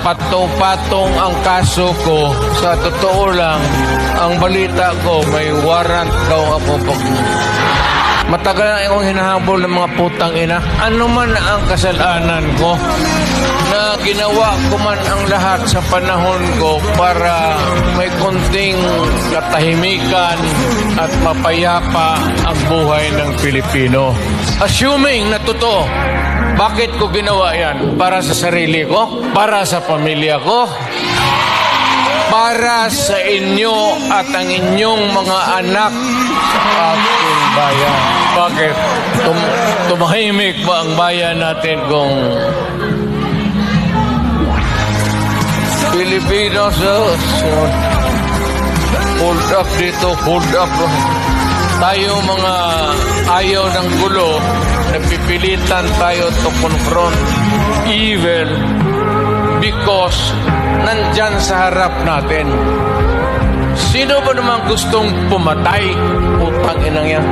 patong-patong ang kaso ko. Sa totoo lang, ang balita ko, may warrant daw ako pag... Matagal na akong hinahabol ng mga putang ina. Ano man ang kasalanan ko, na ginawa ko man ang lahat sa panahon ko para may konting katahimikan at mapayapa ang buhay ng Pilipino. Assuming na totoo, bakit ko ginawa yan? Para sa sarili ko? Para sa pamilya ko? Para sa inyo at ang inyong mga anak sa ating bayan. Bakit? Tumahimik ba ang bayan natin kung Pilipinos? Hold up dito, hold up. Tayo mga ayaw ng gulo, napipilitan tayo to confront evil because nandyan sa harap natin. Sino ba naman gustong pumatay? Utang inang yan.